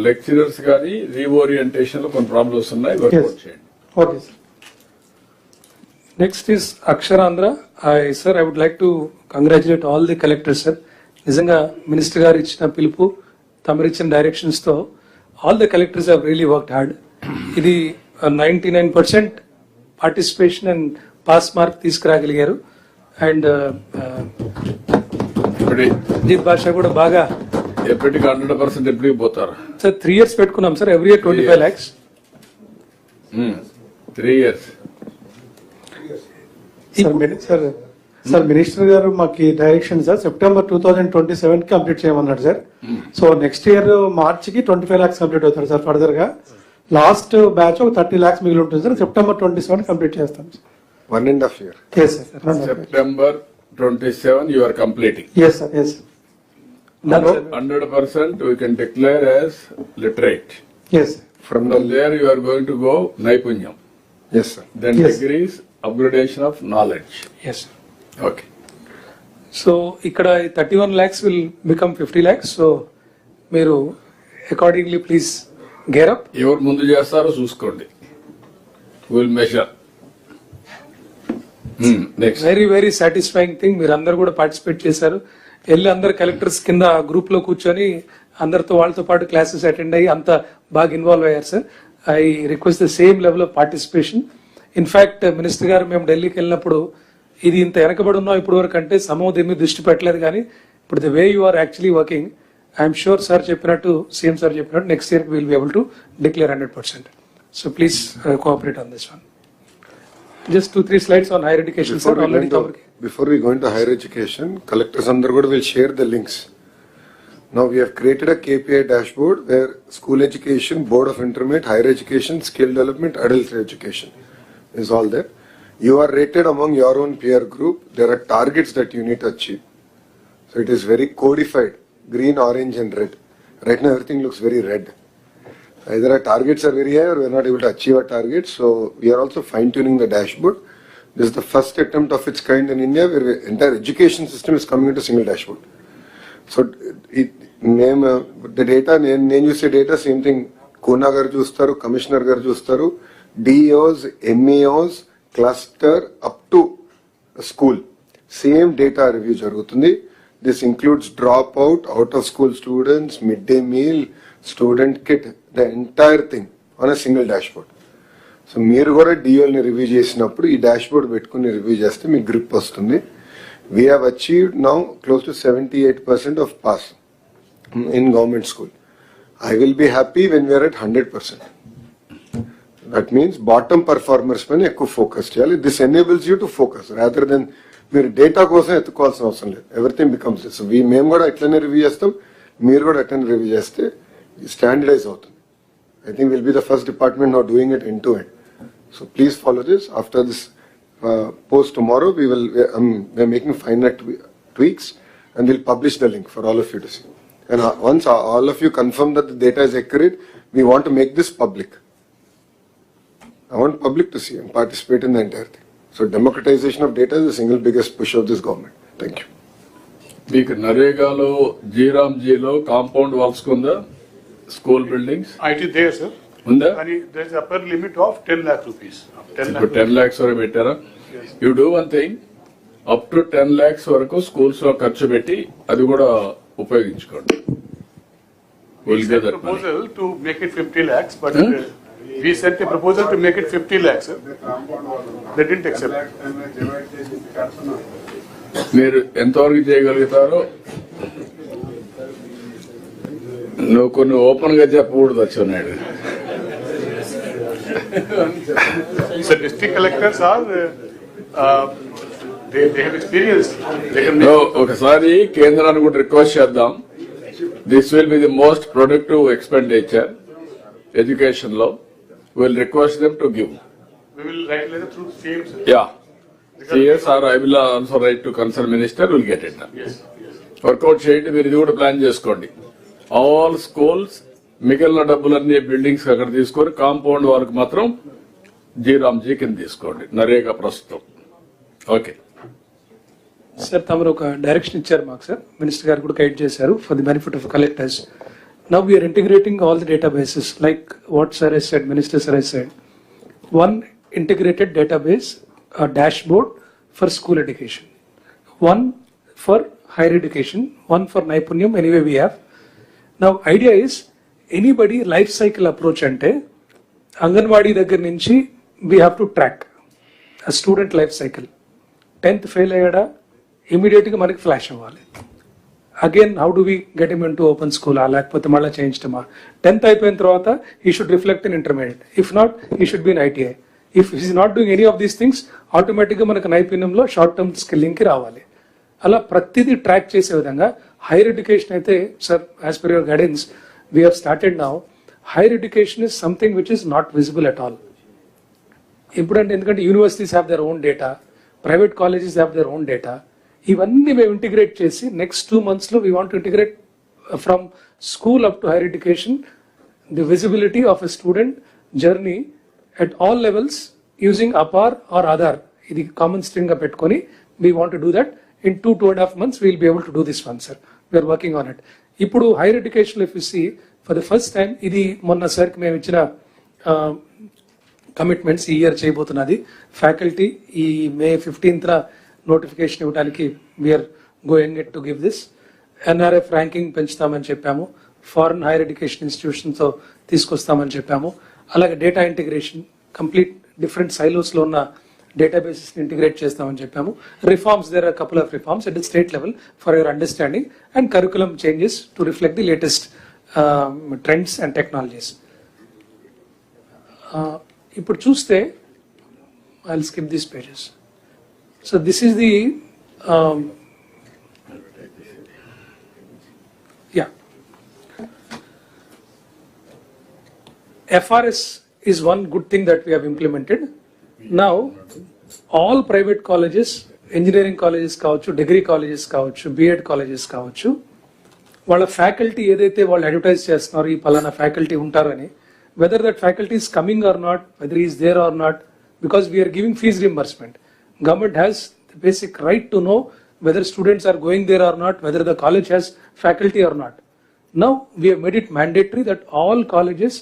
Lecturers కానీ reorientation లో కొన్ని ప్రాబ్లమ్స్ ఉన్నాయి, వర్కౌట్ చేయండి. Okay sir. Next is Aksharandhra. Sir I would like to congratulate all the collectors sir. నిజంగా మినిస్టర్ గారు ఇచ్చిన పిలుపు, తమరు ఇచ్చిన డైరెక్షన్స్ తో all the collectors have really worked hard. ఇది 99% పార్టిసిపేషన్ అండ్ పాస్ మార్క్ తీసుకురాగలిగారు. అండ్ అజిత్ భాష కూడా బాగా ఎప్పటికి 100% ఎప్పటికి పోతారు సార్. 3 years పెట్టుకున్నాం sir, every year 25 lakhs. 3 years. Sir minister garu మాకు డైరెక్షన్ సార్ సెప్టెంబర్ 2027 కంప్లీట్ చేయమన్నాడు sir. So next year March కి 25 lakhs కంప్లీట్ అవుతారు సార్. ఫర్దర్ గా లాస్ట్ బ్యాచ్ ఒక 30 lakhs మిగిలి ఉంటుంది సార్. సెప్టెంబర్ 27 కంప్లీట్ చేస్తాం sir. 1.5 year. Yes sir. September 27 you are completing. Yes sir. Yes. 100% we can declare as literate. Yes. From there you are going to go Naipunyam. Yes sir. Then Yes. degrees, upgradation of knowledge. Yes. Okay. So ఇక్కడ 31 lakhs will become 50 lakhs. So మీరు accordingly please gear up. ఎవరు ముందు చేస్తారో చూసుకోండి. Will measure. Next very very satisfying thing. మీరు అందరు కూడా participate చేశారు. వెళ్ళి అందరు కలెక్టర్స్ కింద గ్రూప్ లో కూర్చొని అందరితో వాళ్ళతో పాటు క్లాసెస్ అటెండ్ అయ్యి అంత బాగా ఇన్వాల్వ్ అయ్యారు sir. I request the same level of participation. In fact minister గారు మేము ఢిల్లీకి వెళ్ళినప్పుడు ఇది ఇంత వెనకబడి ఉన్నాం ఇప్పుడు వరకు అంటే సమూహ దీని మీద దృష్టి పెట్టలేదు, కానీ ఇప్పుడు the way you are actually working, I'm sure sir చెప్పినట్టు, సీఎం సార్ చెప్పినట్టు next year will be able to declare 100%. So please cooperate on this one. Just 2-3 slides on higher education. Before we go into higher education, collectors Andargood will share the links. Now we have created a KPI dashboard where school education, board of intermediate, higher education, skill development, adult education is all there. You are rated among your own peer group. There are targets that you need to achieve. So it is very codified, green, orange and red. Right now everything looks very red. Either our targets are very high or we are not able to achieve our targets. So we are also fine-tuning the dashboard. This is the first attempt of its kind in India where the entire education system is coming into a single dashboard. So the data, నేను చూసే data same thing. Kuna garu చూస్తారు, commissioner గారు చూస్తారు, DEOs, MEOs, cluster up to school. Same data review జరుగుతుంది. This includes dropout, out of school students, midday meal, student kit, the entire thing on a single dashboard. So మీరు కూడా డిఓల్ని review చేసినప్పుడు ఈ dashboard పెట్టుకుని review చేస్తే మీకు grip వస్తుంది. We have achieved now close to 78% of pass in government school. I will be happy when we are at 100%. That means bottom performers పైన ఎక్కువ ఫోకస్ చేయాలి. This enables you to focus rather than మీరు data కోసం ఎత్తుకోవాల్సిన అవసరం లేదు. Everything becomes so మేము కూడా ఎట్లనే రివ్యూ చేస్తాం, మీరు కూడా అట్లనే రివ్యూ చేస్తే స్టాండర్డైజ్ అవుతుంది. I think we'll be the first department now doing it end to end. So please follow this. After this post tomorrow, we're making finer tweaks and we'll publish the link for all of you to see. And once all of you confirm that the data is accurate, we want to make this public. I want public to see and participate in the entire thing. So democratization of data is the single biggest push of this government. Thank you. మీకు నరేగాలో జీరాంజీలో compound walls కుందా school buildings IT there, sir. ఉందా? And there is upper limit of 10 lakh rupees. 10 lakh ఇప్పుడు 10 lakhs వరకు పెట్టారా? You do one thing, up to 10 lakhs వరకు schools లో ఖర్చు పెట్టి అది కూడా ఉపయోగించుకోండి. We sent a proposal to make it 50 lakhs, but we sent a proposal to make it 50 lakhs, sir. They didn't accept. మీరు ఎంతవరకు చేయగలుగుతారో నువ్వు కొన్ని ఓపెన్ గా చెప్పకూడదు వచ్చున్నాడు. So district collectors are they have experience. They can ఒకసారి కేంద్రాన్ని కూడా request చేద్దాం. This will be the most productive expenditure education లో. Will request them to give. We will write letter through CM, sir. Yeah. CS or I will also write to concerned minister, will get it done. Yes. Workout చేయండి. మీరు ఇది కూడా plan చేసుకోండి. All schools మిగిలిన డబ్బులన్నీ buildings అక్కడ తీసుకొని compound వాళ్ళకి మాత్రం జీరాంజీ కింద తీసుకోండి నరేగా ప్రస్తుతం. ఓకే సార్ తమరు ఒక డైరెక్షన్ ఇచ్చారు మాకు సార్, మినిస్టర్ గారు కూడా గైడ్ చేశారు for the benefit of collectors. Now we are integrating all the databases, like what sir has said, Minister sir has said. One integrated database, a dashboard for school education, one for higher education, one for Naipunyam, anyway we have. Now idea is, anybody life cycle approach ante, Anganwadi దగ్గర నుంచి we have to track a student life cycle. 10th fail అయ్యాడా, immediate గా మనకి flash అవ్వాలి. Again, how do we get him into open school? లేకపోతే మళ్ళీ చేయించటమా? 10th అయిపోయిన తర్వాత he should reflect in intermediate. If not, he should be in ITI. If he is not doing any of these things, ఆటోమేటిక్గా మనకు నైపుణ్యంలో short term స్కిల్లింగ్కి రావాలి. అలా ప్రతిదీ track చేసే విధంగా హైయర్ ఎడ్యుకేషన్ అయితే, sir as per your guidance we have started now. Higher education is something which is not visible at all. ఇప్పుడంటే ఎందుకంటే universities have their own data, private colleges have their own data. ఇవన్నీ మేము integrate చేసి next 2 months లో we want to integrate from school up to higher education the visibility of a student journey at all levels using APAAR or Aadhaar. ఇది common string గా పెట్టుకొని we want to do that in 2.5 months we'll be able to do this one, sir. We are working on it. ఇప్పుడు higher education if you see for the first time, ఇది మొన్న సార్కి మేము ఇచ్చిన commitments ఈ year చేయబోతున్నది. ఫ్యాకల్టీ ఈ May 15th notification ఇవ్వడానికి we are going it to give this. NRF ranking పెంచుతామని చెప్పాము, ఫారెన్ హైయర్ ఎడ్యుకేషన్ ఇన్స్టిట్యూషన్తో తీసుకొస్తామని చెప్పాము. అలాగే డేటా ఇంటిగ్రేషన్, కంప్లీట్ డిఫరెంట్ సైలోస్లో ఉన్న డేటాబేసెస్ ఇంటిగ్రేట్ చేస్తామని చెప్పాము. Reforms, there are couple of reforms at the state level for your understanding, and curriculum changes to reflect the latest trends and technologies. ఇప్పుడు చూస్తే I will skip these pages. So this is the FRS is one good thing that we have implemented. Now all private colleges, engineering colleges కావచ్చు, degree colleges కావచ్చు, B.Ed colleges కావచ్చు, వాళ్ళ faculty ఏదైతే వాళ్ళు advertise చేస్తున్నారో ఈ పలానా ఫ్యాకల్టీ ఉంటారని, whether that faculty is coming or not, whether he is there or not, because we are giving fees reimbursement. Government has the basic right to know whether students are going there or not, whether the college has faculty or not. Now we have made it mandatory that all colleges,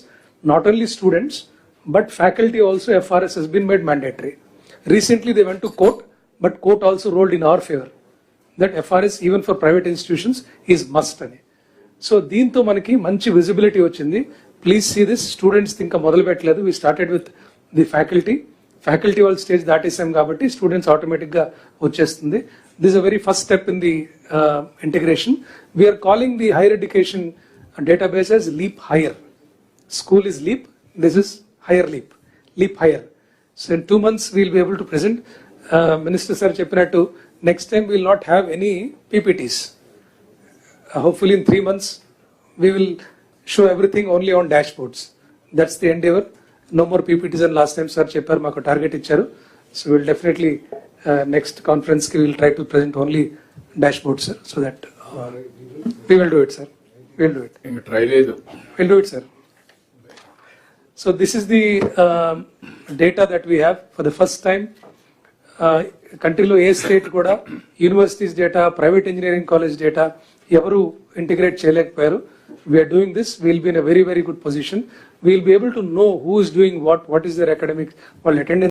not only students but faculty also, FRS has been made mandatory. Recently they went to court, but court also ruled in our favor that FRS even for private institutions is must అని. So దీంతో మనకి మంచి visibility వచ్చింది. Please see this. Students ఇంకా మొదలు పెట్టలేదు. We started with the faculty వాళ్ళ stage దాటేసాం కాబట్టి స్టూడెంట్స్ ఆటోమేటిక్గా వచ్చేస్తుంది. This a very first step in the integration. We're calling the higher education database as leap higher. School is leap, this is higher leap higher. So in 2 months we'll be able to present. Minister sir చెప్పినట్టు next time we'll not have any PPTs. Hopefully in 3 months we will show everything only on dashboards. That's the endeavor. No more PPTs. And last time sir చెప్పారు మాకు target ఇచ్చారు. So we'll definitely next conference we will try to present only dashboards, sir, so that we will do it, sir. We'll do it. Try లేదు. We'll do it, sir. So this is the data that we have for the first time. కంట్రీలో ఏ state కూడా universities data, private engineering college data ఎవరు integrate చేయలేకపోయారు. We're doing this. We'll be in a very very good position. We'll be able to know who is doing what is their academic, వాళ్ళ attendance